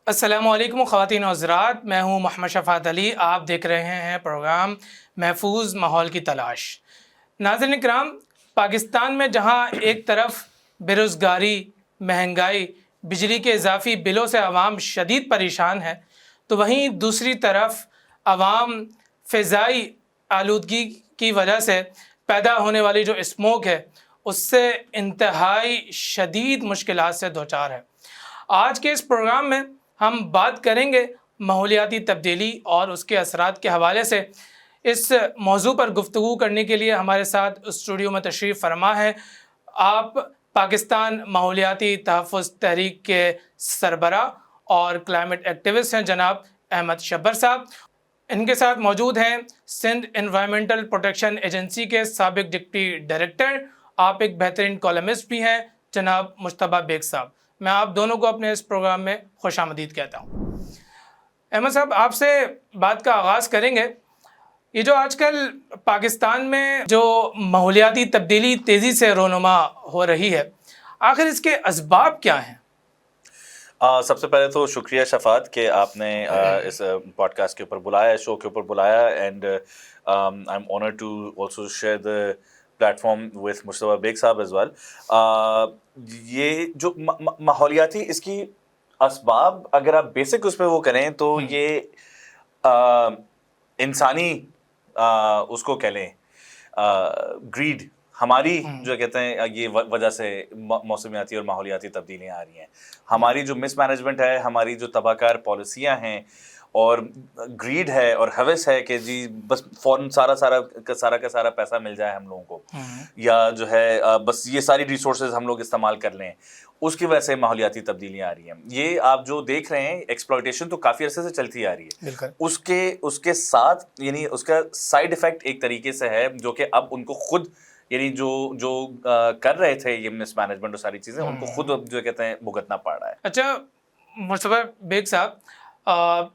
السلام علیکم خواتین و حضرات، میں ہوں محمد شفاعت علی۔ آپ دیکھ رہے ہیں پروگرام محفوظ ماحول کی تلاش۔ ناظرین کرام، پاکستان میں جہاں ایک طرف بے روزگاری، مہنگائی، بجلی کے اضافی بلوں سے عوام شدید پریشان ہے، تو وہیں دوسری طرف عوام فضائی آلودگی کی وجہ سے پیدا ہونے والی جو اسموگ ہے اس سے انتہائی شدید مشکلات سے دوچار ہے۔ آج کے اس پروگرام میں ہم بات کریں گے ماحولیاتی تبدیلی اور اس کے اثرات کے حوالے سے۔ اس موضوع پر گفتگو کرنے کے لیے ہمارے ساتھ اسٹوڈیو میں تشریف فرما ہے آپ پاکستان ماحولیاتی تحفظ تحریک کے سربراہ اور کلائمیٹ ایکٹیوسٹ ہیں جناب احمد شبر صاحب۔ ان کے ساتھ موجود ہیں سندھ انوائرمنٹل پروٹیکشن ایجنسی کے سابق ڈپٹی ڈائریکٹر، آپ ایک بہترین کالمسٹ بھی ہیں، جناب مجتبیٰ بیگ صاحب۔ میں آپ دونوں کو اپنے اس پروگرام میں خوش آمدید کہتا ہوں۔ احمد صاحب، آپ سے بات کا آغاز کریں گے۔ یہ جو آج کل پاکستان میں جو ماحولیاتی تبدیلی تیزی سے رونما ہو رہی ہے، آخر اس کے اسباب کیا ہیں؟ سب سے پہلے تو شکریہ شفاعت کہ آپ نے اس پوڈ کاسٹ کے اوپر بلایا، شو کے اوپر بلایا، and I am honoured to also share the platform with Mujtaba Baig صاحب ایز ویل۔ یہ جو ماحولیاتی اس کی اسباب اگر آپ بیسک اس پہ وہ کریں تو یہ انسانی اس کو کہہ لیں گریڈ، ہماری جو کہتے ہیں یہ وجہ سے موسمیاتی اور ماحولیاتی تبدیلیاں آ رہی ہیں، ہماری جو مس مینجمنٹ ہے، ہماری جو تباہ کار پالیسیاں ہیں اور گریڈ ہے اور ہوس ہے کہ جی بس فوراً سارا کا سارا پیسہ مل جائے ہم لوگوں کو، یا جو ہے بس یہ ساری ریسورسز ہم لوگ استعمال کر لیں، اس کی وجہ سے ماحولیاتی تبدیلیاں آ رہی ہیں۔ یہ آپ جو دیکھ رہے ہیں ایکسپلائٹیشن تو کافی عرصے سے چلتی آ رہی ہے، اس کے ساتھ یعنی اس کا سائیڈ ایفیکٹ ایک طریقے سے ہے جو کہ اب ان کو خود یعنی جو کر رہے تھے یہ مس مینجمنٹ اور ساری چیزیں ان کو خود جو کہتے ہیں بھگتنا پڑ رہا ہے۔ اچھا مجتبیٰ بیگ صاحب،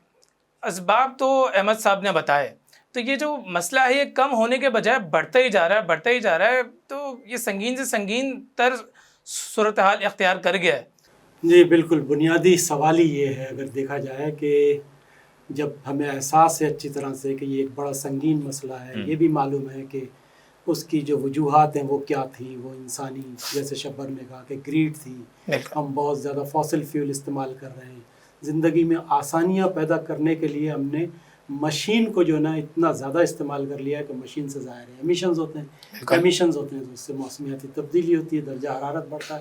اسباب تو احمد صاحب نے بتائے، تو یہ جو مسئلہ ہے یہ کم ہونے کے بجائے بڑھتا ہی جا رہا ہے، تو یہ سنگین سے سنگین تر صورتحال اختیار کر گیا ہے۔ جی بالکل، بنیادی سوال ہی یہ ہے اگر دیکھا جائے کہ جب ہمیں احساس ہے اچھی طرح سے کہ یہ ایک بڑا سنگین مسئلہ ہے، یہ بھی معلوم ہے کہ اس کی جو وجوہات ہیں وہ کیا تھیں، وہ انسانی، جیسے شبر نے کہا کہ گریڈ تھی، ہم بہت زیادہ فاسل فیول استعمال کر رہے ہیں، زندگی میں آسانیاں پیدا کرنے کے لیے ہم نے مشین کو جو ہے نا اتنا زیادہ استعمال کر لیا ہے کہ مشین سے ظاہر ہے ایمیشنز ہوتے ہیں تو اس سے موسمیاتی تبدیلی ہوتی ہے، درجہ حرارت بڑھتا ہے۔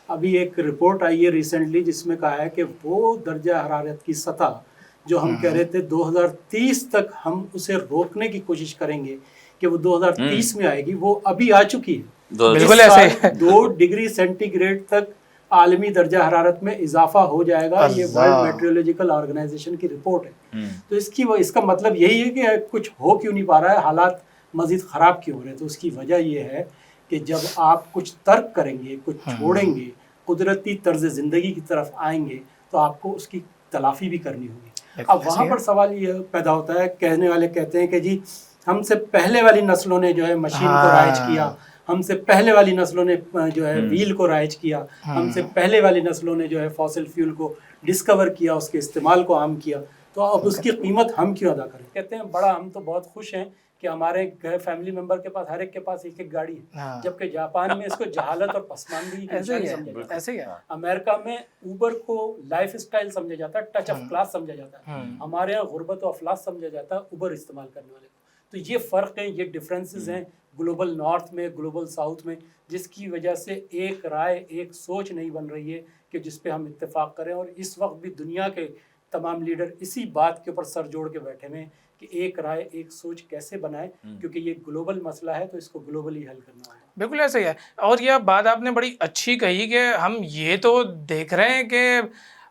ابھی ایک رپورٹ آئی ہے ریسنٹلی جس میں کہا ہے کہ وہ درجہ حرارت کی سطح جو ہم کہہ رہے تھے 2030 تک ہم اسے روکنے کی کوشش کریں گے کہ وہ 2030 میں آئے گی، وہ ابھی آ چکی ہے۔ بالکل ایسے 2 ڈگری سینٹی گریڈ تک عالمی درجہ حرارت میں اضافہ ہو جائے گا، یہ ورلڈ میٹرولوجیکل آرگنائزیشن کی رپورٹ ہے۔ تو اس کا مطلب یہی ہے کہ کچھ ہو کیوں نہیں پا رہا ہے، حالات مزید خراب کیوں ہو رہے ہیں۔ تو اس کی وجہ یہ ہے کہ جب آپ کچھ ترک کریں گے، کچھ چھوڑیں گے، قدرتی طرز زندگی کی طرف آئیں گے تو آپ کو اس کی تلافی بھی کرنی ہوگی۔ اب وہاں پر سوال یہ پیدا ہوتا ہے، کہنے والے کہتے ہیں کہ جی ہم سے پہلے والی نسلوں نے جو ہے مشین کو رائج کیا، ہم سے پہلے والی نسلوں نے جو ہے ویل کو رائج کیا، ہم سے پہلے والی نسلوں نے جو ہے فاسل فیول کو ڈسکور کیا، اس کے استعمال کو عام کیا، تو اب اس کی قیمت ہم کیوں ادا کریں؟ کہتے ہیں بڑا ہم تو بہت خوش ہیں کہ ہمارے فیملی ممبر کے پاس ہر ایک کے پاس ایک گاڑی ہے، جبکہ جاپان میں اس کو جہالت اور پسماندگی کی نشانی سمجھا جاتا ہے۔ امریکہ میں اوبر کو لائف اسٹائل سمجھا جاتا ہے، ٹچ آف کلاس سمجھا جاتا ہے، ہمارے یہاں غربت و افلاس سمجھا جاتا ہے اوبر استعمال کرنے والے کو۔ تو یہ فرق ہیں، یہ ڈفرینسز ہیں گلوبل نارتھ میں، گلوبل ساؤتھ میں، جس کی وجہ سے ایک رائے، ایک سوچ نہیں بن رہی ہے کہ جس پہ ہم اتفاق کریں۔ اور اس وقت بھی دنیا کے تمام لیڈر اسی بات کے اوپر سر جوڑ کے بیٹھے ہوئے ہیں کہ ایک رائے، ایک سوچ کیسے بنائیں، کیونکہ یہ گلوبل مسئلہ ہے تو اس کو گلوبلی حل کرنا ہوگا۔ بالکل ایسا ہی ہے۔ اور یہ بات آپ نے بڑی اچھی کہی کہ ہم یہ تو دیکھ رہے ہیں کہ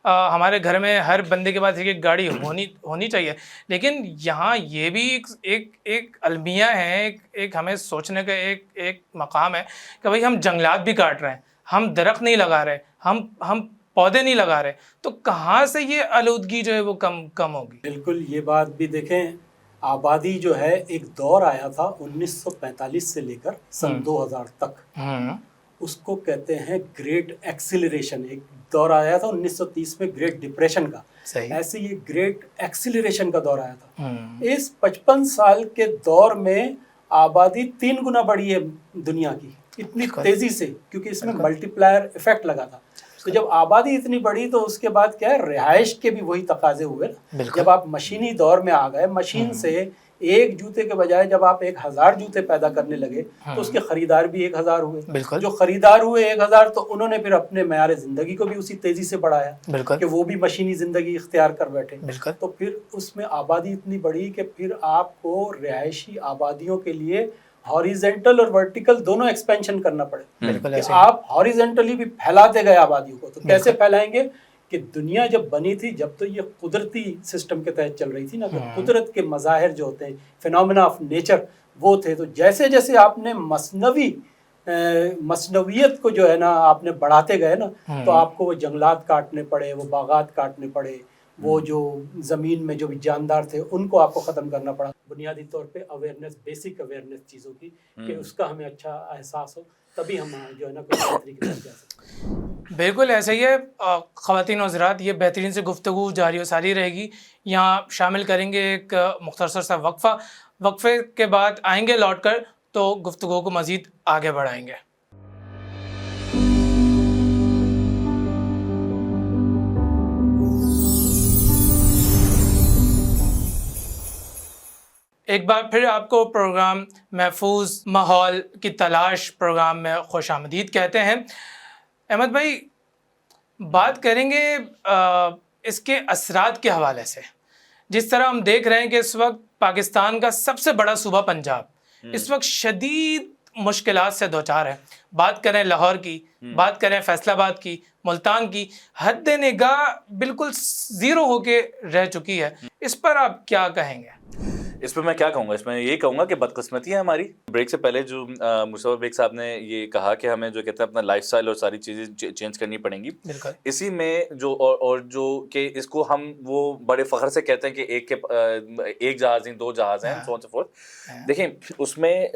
ہمارے گھر میں ہر بندے کے پاس ایک گاڑی ہونی چاہیے، لیکن یہاں یہ بھی ایک المیہ ہے، ایک ہمیں سوچنے کا ایک مقام ہے کہ بھائی ہم جنگلات بھی کاٹ رہے ہیں، ہم درخت نہیں لگا رہے، ہم پودے نہیں لگا رہے، تو کہاں سے یہ آلودگی جو ہے وہ کم ہوگی؟ بالکل، یہ بات بھی دیکھیں، آبادی جو ہے ایک دور آیا تھا 1945 سے لے کر سن 2000 تک، اس کو کہتے ہیں گریٹ ایکسیلریشن. ایک دور آیا تھا 1930 میں گریٹ ڈپریشن کا, ایسے یہ گریٹ ایکسیلریشن کا دور آیا تھا. اس 55 سال کے دور میں آبادی 3 گنا بڑھی ہے دنیا کی, اتنی تیزی سے, کیونکہ اس میں ملٹی پلائر ایفیکٹ لگا تھا. تو جب آبادی اتنی بڑھی تو اس کے بعد کیا ہے, رہائش کے بھی وہی تقاضے ہوئے نا. جب آپ مشینی دور میں آ گئے, مشین سے ایک جوتے کے بجائے جب آپ 1000 جوتے پیدا کرنے لگے تو اس کے خریدار بھی 1000 ہوئے. جو خریدار ہوئے 1000 تو انہوں نے پھر اپنے معیار زندگی کو بھی اسی تیزی سے بڑھایا کہ وہ بھی مشینی زندگی اختیار کر بیٹھے. تو پھر اس میں آبادی اتنی بڑھی کہ پھر آپ کو رہائشی آبادیوں کے لیے ہاریزنٹل اور ورٹیکل دونوں ایکسپینشن کرنا پڑے. آپ ہاریزنٹلی بھی پھیلاتے گئے آبادیوں کو, تو کیسے پھیلائیں گے کہ دنیا جب بنی تھی, جب تو یہ قدرتی سسٹم کے تحت چل رہی تھی نا, کہ قدرت کے مظاہر جو ہوتے ہیں, فینومینا آف نیچر, وہ تھے. تو جیسے جیسے آپ نے مصنوعیت کو جو ہے نا آپ نے بڑھاتے گئے نا, تو آپ کو وہ جنگلات کاٹنے پڑے, وہ باغات کاٹنے پڑے, وہ جو زمین میں جو بھی جاندار تھے ان کو آپ کو ختم کرنا پڑا. بنیادی طور پہ اویئرنیس, بیسک اویئرنیس چیزوں کی, کہ اس کا ہمیں اچھا احساس ہو, تبھی ہم جو ہے نا کوئی بہتری کی طرف جا سکتے. بالکل ایسا ہی ہے. خواتین و حضرات, یہ بہترین سے گفتگو جاری و ساری رہے گی. یہاں شامل کریں گے ایک مختصر سا وقفہ, وقفے کے بعد آئیں گے لوٹ کر تو گفتگو کو مزید آگے بڑھائیں گے. ایک بار پھر آپ کو پروگرام محفوظ ماحول کی تلاش پروگرام میں خوش آمدید کہتے ہیں. احمد بھائی, بات کریں گے اس کے اثرات کے حوالے سے. جس طرح ہم دیکھ رہے ہیں کہ اس وقت پاکستان کا سب سے بڑا صوبہ پنجاب اس وقت شدید مشکلات سے دوچار ہے. بات کریں لاہور کی, بات کریں فیصل آباد کی, ملتان کی, حد نگاہ بالکل زیرو ہو کے رہ چکی ہے. اس پر آپ کیا کہیں گے؟ اس پہ میں کیا کہوں گا, اس میں یہ کہوں گا کہ بدقسمتی ہے ہماری. بریک سے پہلے جو مصطفیٰ بیگ صاحب نے یہ کہا کہ ہمیں جو کہتے ہیں اپنا لائف سٹائل اور ساری چیزیں چینج کرنی پڑیں گی. اسی میں جو اور جو کہ اس کو ہم وہ بڑے فخر سے کہتے ہیں کہ ایک جہاز نہیں 2 جہاز ہیں, سو آن سو فورتھ. دیکھیں اس میں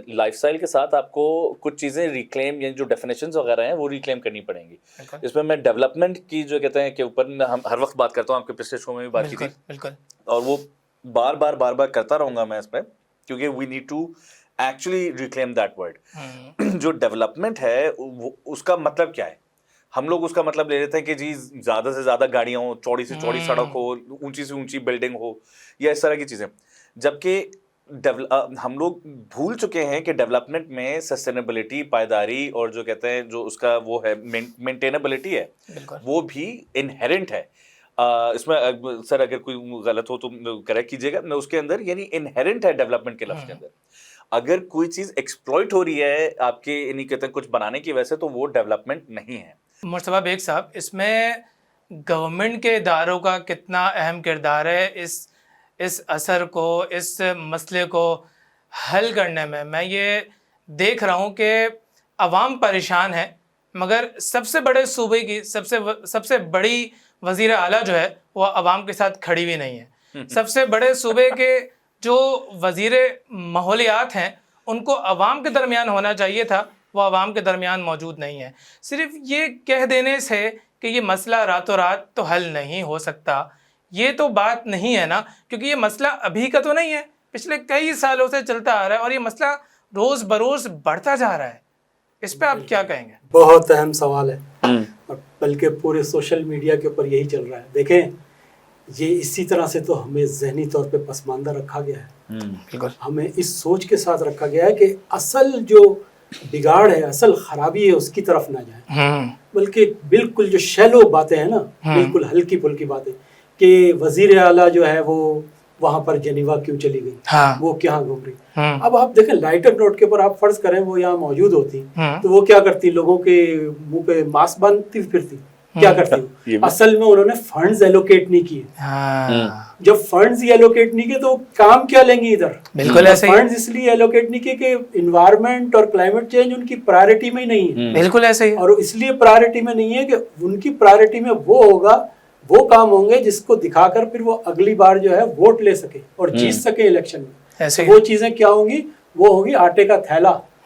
لائف سٹائل کے ساتھ آپ کو کچھ چیزیں ریکلیم, یعنی جو ڈیفینیشنز وغیرہ ہیں وہ ریکلیم کرنی پڑیں گی. اس میں ڈیولپمنٹ کی جو کہتے ہیں کہ اوپر ہم ہر وقت بات کرتا ہوں, آپ کے پچھلے شو میں بھی بات کی تھی, اور وہ بار بار کرتا رہوں گا میں اس پہ, کیونکہ we need to actually reclaim that word. جو ڈیولپمنٹ ہے اس کا مطلب کیا ہے؟ ہم لوگ اس کا مطلب لے لیتے ہیں کہ جی زیادہ سے زیادہ گاڑیاں ہوں, چوڑی سے چوڑی سڑک ہو, اونچی سے اونچی بلڈنگ ہو, یا اس طرح کی چیزیں. جبکہ ہم لوگ بھول چکے ہیں کہ ڈیولپمنٹ میں سسٹینیبلٹی, پائیداری, اور جو کہتے ہیں جو اس کا وہ ہے مینٹینیبلٹی ہے, وہ بھی انہیرنٹ ہے. اس میں سر اگر کوئی غلط ہو تو کریکٹ کیجیے گا. میں اس کے اندر یعنی انہیرنٹ ہے ڈیولپمنٹ کے لفظ کے اندر. اگر کوئی چیز ایکسپلوئٹ ہو رہی ہے آپ کے یعنی کہتے ہیں کچھ بنانے کی وجہ سے, تو وہ ڈیولپمنٹ نہیں ہے. مصطفیٰ بیگ صاحب, اس میں گورنمنٹ کے اداروں کا کتنا اہم کردار ہے اس اثر کو, اس مسئلے کو حل کرنے میں؟ میں یہ دیکھ رہا ہوں کہ عوام پریشان ہے, مگر سب سے بڑے صوبے کی سب سے بڑی وزیر اعلیٰ جو ہے وہ عوام کے ساتھ کھڑی ہوئی نہیں ہے. سب سے بڑے صوبے کے جو وزیر ماحولیات ہیں ان کو عوام کے درمیان ہونا چاہیے تھا, وہ عوام کے درمیان موجود نہیں ہے. صرف یہ کہہ دینے سے کہ یہ مسئلہ راتوں رات تو حل نہیں ہو سکتا, یہ تو بات نہیں ہے نا, کیونکہ یہ مسئلہ ابھی کا تو نہیں ہے, پچھلے کئی سالوں سے چلتا آ رہا ہے, اور یہ مسئلہ روز بروز بڑھتا جا رہا ہے. اس پہ آپ کیا کہیں گے؟ بہت اہم سوال ہے, اور بلکہ پورے سوشل میڈیا کے اوپر یہی چل رہا ہے. دیکھیں یہ اسی طرح سے تو ہمیں ذہنی طور پہ پسماندہ رکھا گیا ہے. ہمیں اس سوچ کے ساتھ رکھا گیا ہے کہ اصل جو بگاڑ ہے, اصل خرابی ہے, اس کی طرف نہ جائیں, بلکہ بالکل جو شیلو باتیں ہیں نا, بالکل ہلکی پھلکی باتیں, کہ وزیر اعلیٰ جو ہے وہ وہاں پر جنیوا کیوں چلی گئی, وہ کہاں گھوم رہی. اب آپ دیکھیں لائٹر نوٹ کے اوپر آپ فرض کریں وہ یہاں موجود ہوتی تو وہ کیا کرتی, لوگوں کے منہ پہ ماسک باندھتی پھرتی, کیا کرتی؟ اصل میں انہوں نے فنڈز ایلوکیٹ نہیں کیے. جب فنڈز ایلوکیٹ نہیں کیے تو کام کیا لیں گے ادھر؟ بالکل ایسے ہی. فنڈز اس لیے ایلوکیٹ نہیں کیے کہ انوائرمنٹ اور کلائمیٹ چینج ان کی پرائرٹی میں ہی نہیں ہے. بالکل ایسے ہی. اور اس لیے پرائرٹی میں نہیں ہے کہ ان کی پرائرٹی میں وہ ہوگا, وہ کام ہوں گے جس کو دکھا کر پھر وہ اگلی بار جو ہے ووٹ لے سکے اور جیت سکے الیکشن میں. وہ چیزیں کیا ہوں گی؟ وہ ہوگی آٹے کا تھیلا,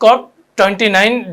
COP29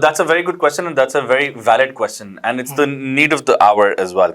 That's a very good question and that's a very valid question and it's the need of the hour as well.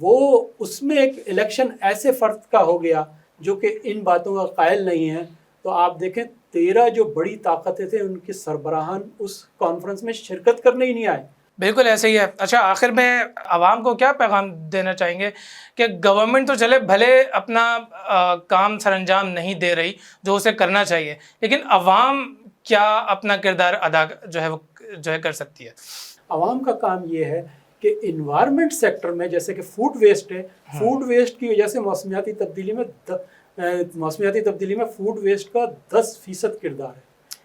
وہ اس میں ایک الیکشن ایسے فرد کا ہو گیا جو کہ ان باتوں کا قائل نہیں ہے. تو آپ دیکھیں 13 جو بڑی طاقتیں تھے ان کے سربراہان اس کانفرنس میں شرکت کرنے ہی نہیں آئے. بالکل ایسے ہی ہے. اچھا آخر میں عوام کو کیا پیغام دینا چاہیں گے کہ گورنمنٹ تو چلے بھلے اپنا کام سر انجام نہیں دے رہی جو اسے کرنا چاہیے، لیکن عوام کیا اپنا کردار ادا جو ہے کر سکتی ہے؟ عوام کا کام یہ ہے کہ انوائرمنٹ سیکٹر میں جیسے کہ فوڈ ویسٹ ہے، فوڈ ویسٹ کی وجہ سے موسمیاتی تبدیلی میں فوڈ ویسٹ کا 10% کردار ہے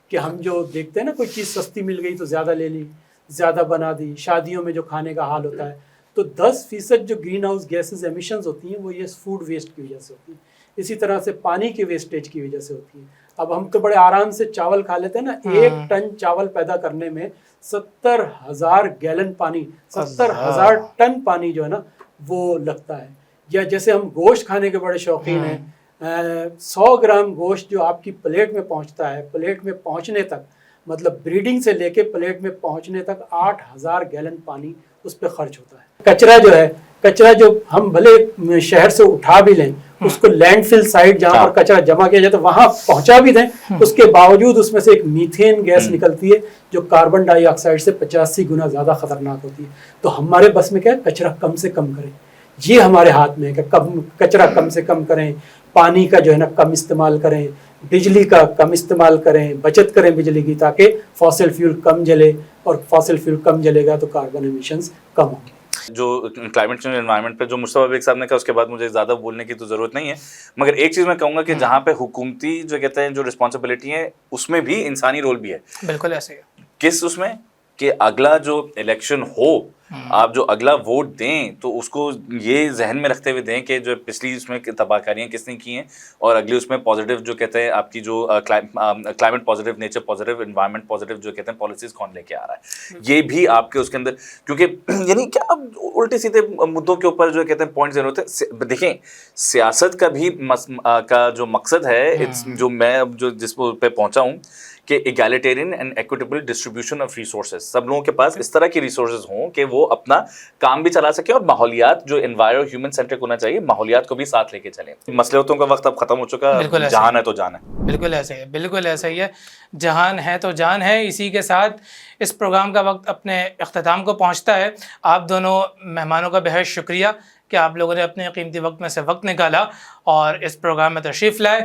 کہ ہم جو دیکھتے ہیں نا کوئی چیز سستی مل گئی تو زیادہ لے لی، زیادہ بنا دی. شادیوں میں جو کھانے کا حال ہوتا ہے تو 10% جو گرین ہاؤس گیسز ایمیشنز ہوتی ہیں وہ یہ فوڈ ویسٹ کی وجہ سے ہوتی ہیں. اسی طرح سے پانی کے ویسٹیج کی وجہ سے ہوتی ہے. اب ہم تو بڑے آرام سے چاول کھا لیتے ہیں نا، 1 ٹن چاول پیدا کرنے میں 70,000 گیلن پانی، 70,000 ٹن پانی جو ہے نا وہ لگتا ہے. یا جیسے ہم گوشت کھانے کے بڑے شوقین ہیں، 100 گرام گوشت جو آپ کی پلیٹ میں پہنچتا ہے، پلیٹ میں پہنچنے تک مطلب بریڈنگ سے لے کے پلیٹ میں پہنچنے تک 8,000 گیلن پانی اس پہ خرچ ہوتا ہے. کچرا جو ہم بھلے شہر سے اٹھا بھی لیں، اس کو لینڈ فل سائٹ جہاں پر کچرا جمع کیا جاتا ہے وہاں پہنچا بھی دیں، اس کے باوجود اس میں سے ایک میتھین گیس نکلتی ہے جو کاربن ڈائی آکسائڈ سے 85 گنا زیادہ خطرناک ہوتی ہے. تو ہمارے بس میں کیا ہے، کچرا کم سے کم کریں. یہ ہمارے ہاتھ میں ہے کہ کچرا کم سے کم کریں، پانی کا جو ہے نا کم استعمال کریں، بجلی کا کم استعمال کریں، بچت کریں بجلی کی، تاکہ فاسل فیول کم جلے، اور فاسل فیول کم جلے گا تو کاربن ایمیشنز کم ہوں گے. جو کلائمیٹ چینج انوائرمنٹ پہ جو مصطفیٰ بیگ صاحب نے کہا اس کے بعد مجھے زیادہ بولنے کی تو ضرورت نہیں ہے، مگر ایک چیز میں کہوں گا کہ جہاں پہ حکومتی جو کہتے ہیں جو رسپانسبلٹی ہے اس میں بھی انسانی رول بھی ہے. بالکل ایسے ہی. کس اس میں کہ اگلا جو الیکشن ہو آپ جو اگلا ووٹ دیں تو اس کو یہ ذہن میں رکھتے ہوئے دیں کہ جو پچھلی اس میں تباہ کاریاں کس نے کی ہیں اور اگلی اس میں پازیٹیو جو کہتے ہیں آپ کی جو climate positive, nature positive, environment positive جو کہتے ہیں پالیسیز کون لے کے آ رہا ہے، یہ بھی آپ کے اس کے اندر، کیونکہ یعنی کیا الٹے سیدھے مدعوں کے اوپر جو کہتے ہیں پوائنٹس دینے ہوتے ہیں. دیکھیں سیاست کا بھی کا جو مقصد ہے جو میں جو جس پہ پہنچا ہوں کہ egalitarian and equitable distribution of resources, سب لوگوں کے پاس اس طرح کی ریسورسز ہوں کہ وہ اپنا کام بھی چلا سکے اور ماحولیات جو انوائر ہیومن سینٹرک ہونا چاہیے، ماحولیات کو بھی ساتھ لے کے چلیں. مصلحتوں کا وقت اب ختم ہو چکا، جہان ہے تو جان ہے. بالکل ایسے ہے، بالکل ایسا ہی ہے، جہان ہے تو جان ہے. اسی کے ساتھ اس پروگرام کا وقت اپنے اختتام کو پہنچتا ہے. آپ دونوں مہمانوں کا بہت شکریہ کہ آپ لوگوں نے اپنے قیمتی وقت میں سے وقت نکالا اور اس پروگرام میں تشریف لائے.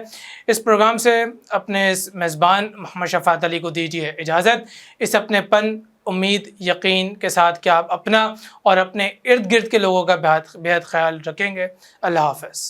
اس پروگرام سے اپنے اس میزبان محمد شفاعت علی کو دیجیے اجازت، اس اپنے پن، امید، یقین کے ساتھ کہ آپ اپنا اور اپنے ارد گرد کے لوگوں کا بہت خیال رکھیں گے. اللہ حافظ.